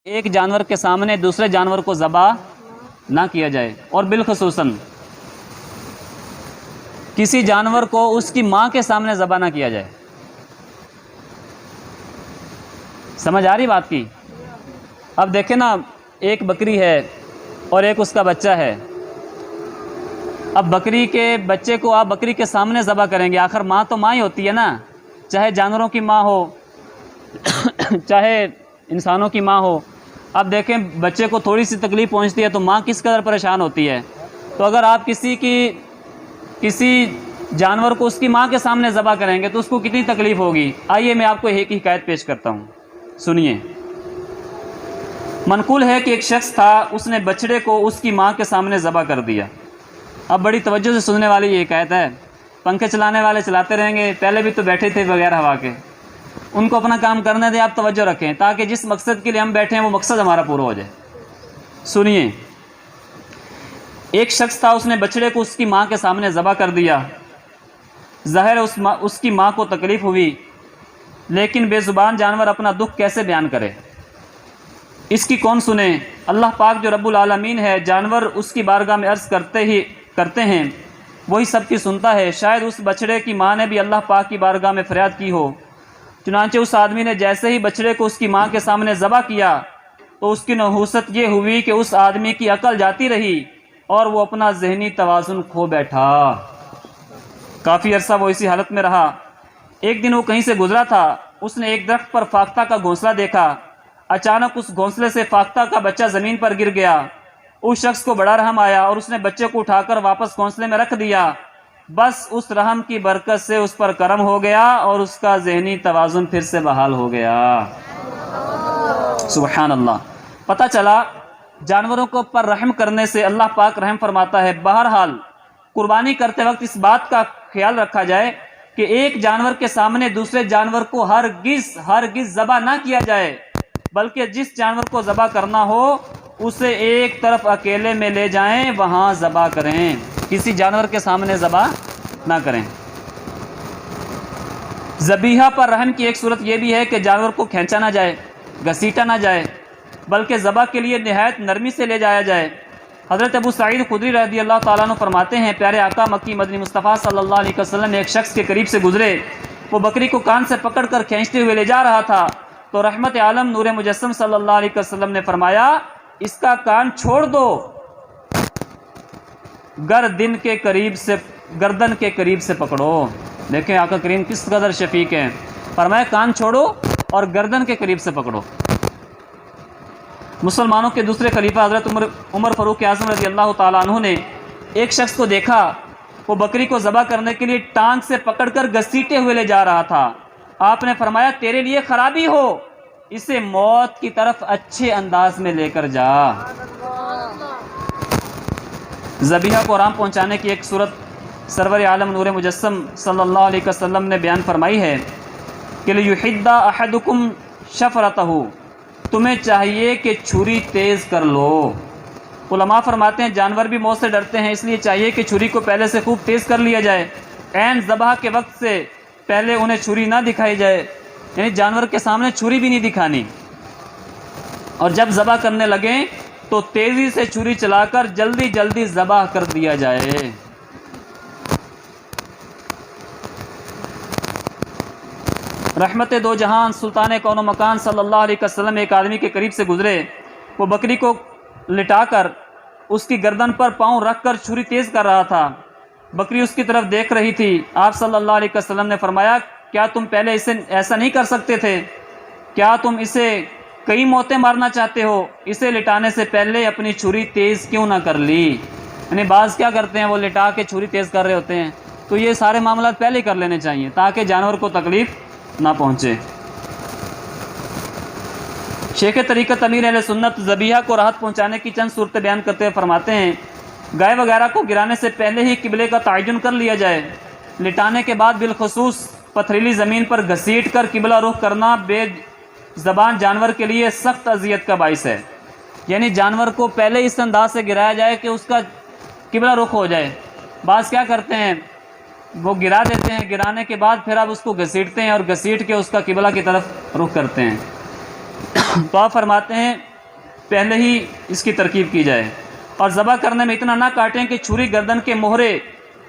ایک جانور کے سامنے دوسرے جانور کو ذبح نہ کیا جائے، اور بالخصوصاً کسی جانور کو اس کی ماں کے سامنے ذبح نہ کیا جائے۔ سمجھ آ رہی بات کی؟ اب دیکھیں نا، ایک بکری ہے اور ایک اس کا بچہ ہے۔ اب بکری کے بچے کو آپ بکری کے سامنے ذبح کریں گے، آخر ماں تو ماں ہی ہوتی ہے نا، چاہے جانوروں کی ماں ہو چاہے انسانوں کی ماں ہو۔ اب دیکھیں بچے کو تھوڑی سی تکلیف پہنچتی ہے تو ماں کس قدر پریشان ہوتی ہے۔ تو اگر آپ کسی جانور کو اس کی ماں کے سامنے ذبح کریں گے تو اس کو کتنی تکلیف ہوگی۔ آئیے میں آپ کو ایک حکایت پیش کرتا ہوں، سنیے۔ منقول ہے کہ ایک شخص تھا، اس نے بچڑے کو اس کی ماں کے سامنے ذبح کر دیا۔ اب بڑی توجہ سے سننے والی یہ حکایت ہے، پنکھے چلانے والے چلاتے رہیں گے، پہلے بھی تو بیٹھے تھے بغیر ہوا کے، ان کو اپنا کام کرنے دیں، آپ توجہ رکھیں تاکہ جس مقصد کے لیے ہم بیٹھے ہیں وہ مقصد ہمارا پورا ہو جائے۔ سنیے، ایک شخص تھا، اس نے بچڑے کو اس کی ماں کے سامنے ذبح کر دیا۔ ظاہر اس کی ماں کو تکلیف ہوئی، لیکن بے زبان جانور اپنا دکھ کیسے بیان کرے، اس کی کون سنے؟ اللہ پاک جو رب العالمین ہے، جانور اس کی بارگاہ میں عرض کرتے ہیں، وہی سب کی سنتا ہے۔ شاید اس بچڑے کی ماں نے بھی اللہ پاک کی بارگاہ میں فریاد کی ہو۔ چنانچہ اس آدمی نے جیسے ہی بچڑے کو اس کی ماں کے سامنے ذبح کیا تو اس کی نحوست یہ ہوئی کہ اس آدمی کی عقل جاتی رہی اور وہ اپنا ذہنی توازن کھو بیٹھا۔ کافی عرصہ وہ اسی حالت میں رہا۔ ایک دن وہ کہیں سے گزرا تھا، اس نے ایک درخت پر فاختہ کا گھونسلہ دیکھا۔ اچانک اس گھونسلے سے فاختہ کا بچہ زمین پر گر گیا۔ اس شخص کو بڑا رحم آیا اور اس نے بچے کو اٹھا کر واپس گھونسلے میں رکھ دیا۔ بس اس رحم کی برکت سے اس پر کرم ہو گیا اور اس کا ذہنی توازن پھر سے بحال ہو گیا۔ سبحان اللہ۔ پتہ چلا جانوروں کو پر رحم کرنے سے اللہ پاک رحم فرماتا ہے۔ بہرحال قربانی کرتے وقت اس بات کا خیال رکھا جائے کہ ایک جانور کے سامنے دوسرے جانور کو ہرگز ذبح نہ کیا جائے، بلکہ جس جانور کو ذبح کرنا ہو اسے ایک طرف اکیلے میں لے جائیں، وہاں ذبح کریں، کسی جانور کے سامنے ذبح نہ کریں۔ ذبیحہ پر رحم کی ایک صورت یہ بھی ہے کہ جانور کو کھینچا نہ جائے، گھسیٹا نہ جائے، بلکہ ذبح کے لیے نہایت نرمی سے لے جایا جائے۔ حضرت ابو سعید خدری رضی اللہ تعالیٰ عنہ فرماتے ہیں، پیارے آقا مکی مدنی مصطفیٰ صلی اللہ علیہ وسلم ایک شخص کے قریب سے گزرے، وہ بکری کو کان سے پکڑ کر کھینچتے ہوئے لے جا رہا تھا، تو رحمت عالم نور مجسم صلی اللہ علیہ وسلم نے فرمایا، اس کا کان چھوڑ دو، گردن کے قریب سے پکڑو۔ دیکھیں آقا کریم کس قدر شفیق ہیں، فرمایا کان چھوڑو اور گردن کے قریب سے پکڑو۔ مسلمانوں کے دوسرے خلیفہ حضرت عمر فاروق اعظم رضی اللہ تعالیٰ عنہ نے ایک شخص کو دیکھا، وہ بکری کو ذبح کرنے کے لیے ٹانگ سے پکڑ کر گھسیٹے ہوئے لے جا رہا تھا۔ آپ نے فرمایا، تیرے لیے خرابی ہو، اسے موت کی طرف اچھے انداز میں لے کر جا۔ ذبیحہ کو آرام پہنچانے کی ایک صورت سرور عالم نور مجسم صلی اللہ علیہ وسلم نے بیان فرمائی ہے کہ لِيُحِدَّ أَحَدُكُمْ شَفْرَتَهُ، تمہیں چاہیے کہ چھری تیز کر لو۔ علماء فرماتے ہیں جانور بھی موت سے ڈرتے ہیں، اس لیے چاہیے کہ چھری کو پہلے سے خوب تیز کر لیا جائے، عین ذبح کے وقت سے پہلے انہیں چھری نہ دکھائی جائے، یعنی جانور کے سامنے چھری بھی نہیں دکھانی، اور جب ذبح کرنے لگیں تو تیزی سے چھری چلا کر جلدی ذبح کر دیا جائے۔ رحمت دو جہان سلطان کون و مکان صلی اللہ علیہ وسلم ایک آدمی کے قریب سے گزرے، وہ بکری کو لٹا کر اس کی گردن پر پاؤں رکھ کر چھری تیز کر رہا تھا۔ بکری اس کی طرف دیکھ رہی تھی۔ آپ صلی اللہ علیہ وسلم نے فرمایا، کیا تم پہلے اسے ایسا نہیں کر سکتے تھے؟ کیا تم اسے کئی موتیں مارنا چاہتے ہو؟ اسے لٹانے سے پہلے اپنی چھری تیز کیوں نہ کر لی؟ یعنی بعض کیا کرتے ہیں، وہ لٹا کے چھری تیز کر رہے ہوتے ہیں، تو یہ سارے معاملات پہلے کر لینے چاہیے تاکہ جانور کو تکلیف نہ پہنچے۔ شیخ طریقت امیر اہل سنت ذبیحہ کو راحت پہنچانے کی چند صورتیں بیان کرتے ہوئے فرماتے ہیں، گائے وغیرہ کو گرانے سے پہلے ہی قبلے کا تعین کر لیا جائے۔ لٹانے کے بعد بالخصوص پتھریلی زمین پر گھسیٹ کر قبلہ رخ کرنا بے زبان جانور کے لیے سخت اذیت کا باعث ہے، یعنی جانور کو پہلے اس انداز سے گرایا جائے کہ اس کا قبلہ رخ ہو جائے۔ بعض کیا کرتے ہیں، وہ گرا دیتے ہیں، گرانے کے بعد پھر آپ اس کو گھسیٹتے ہیں اور گھسیٹ کے اس کا قبلہ کی طرف رخ کرتے ہیں۔ تو آپ فرماتے ہیں پہلے ہی اس کی ترکیب کی جائے، اور ذبح کرنے میں اتنا نہ کاٹیں کہ چھری گردن کے مہرے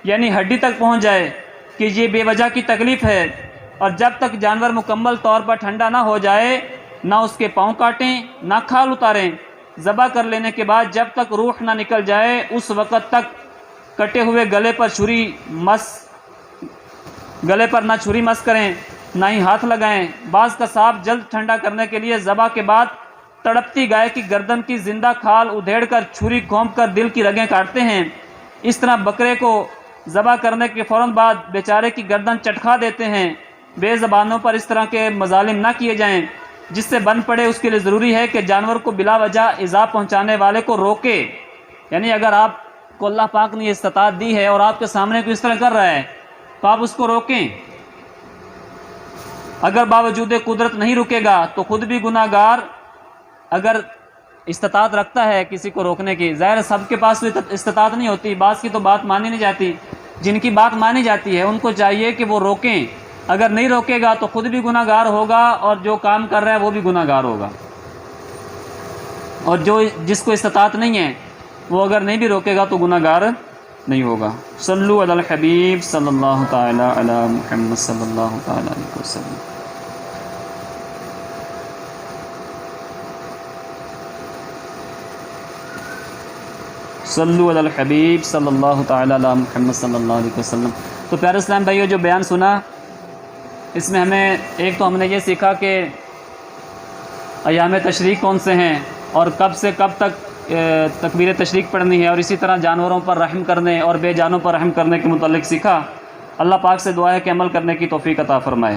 یعنی ہڈی تک پہنچ جائے کہ یہ بے وجہ کی تکلیف ہے، اور جب تک جانور مکمل طور پر ٹھنڈا نہ ہو جائے نہ اس کے پاؤں کاٹیں نہ کھال اتاریں۔ ذبح کر لینے کے بعد جب تک روح نہ نکل جائے اس وقت تک کٹے ہوئے گلے پر نہ چھری مس کریں نہ ہی ہاتھ لگائیں۔ بعض قصاب جلد ٹھنڈا کرنے کے لیے ذبح کے بعد تڑپتی گائے کی گردن کی زندہ کھال ادھیڑ کر چھری گھونپ کر دل کی رگیں کاٹتے ہیں۔ اس طرح بکرے کو ذبح کرنے کے فوراً بعد بیچارے کی گردن چٹکا دیتے ہیں۔ بے زبانوں پر اس طرح کے مظالم نہ کیے جائیں۔ جس سے بن پڑے اس کے لیے ضروری ہے کہ جانور کو بلا وجہ ایذا پہنچانے والے کو روکے، یعنی اگر آپ کو اللہ پاک نے یہ استطاعت دی ہے اور آپ کے سامنے کوئی اس طرح کر رہا ہے تو آپ اس کو روکیں۔ اگر باوجود قدرت نہیں رکے گا تو خود بھی گناہ گار، اگر استطاعت رکھتا ہے کسی کو روکنے کی، ظاہر سب کے پاس استطاعت نہیں ہوتی، بعض کی تو بات مانی نہیں جاتی، جن کی بات مانی جاتی ہے ان کو چاہیے کہ وہ روکیں۔ اگر نہیں روکے گا تو خود بھی گناہ گار ہوگا اور جو کام کر رہا ہے وہ بھی گناہ گار ہوگا، اور جس کو استطاعت نہیں ہے وہ اگر نہیں بھی روکے گا تو گناہ گار نہیں ہوگا۔ صلو علی الحبیب صلی اللہ تعالی علی محمد صلی اللہ تعالی علیہ وسلم۔ صلو علی الحبیب صلی اللہ تعالی علی محمد صلی اللہ علیہ وسلم۔ تو پیارے اسلام بھائیو، جو بیان سنا اس میں ہمیں ایک تو ہم نے یہ سیکھا کہ ایام تشریق کون سے ہیں اور کب سے کب تک تکبیر تشریق پڑھنی ہے، اور اسی طرح جانوروں پر رحم کرنے اور بے جانوں پر رحم کرنے کے متعلق سیکھا۔ اللہ پاک سے دعا ہے کہ عمل کرنے کی توفیق عطا فرمائے۔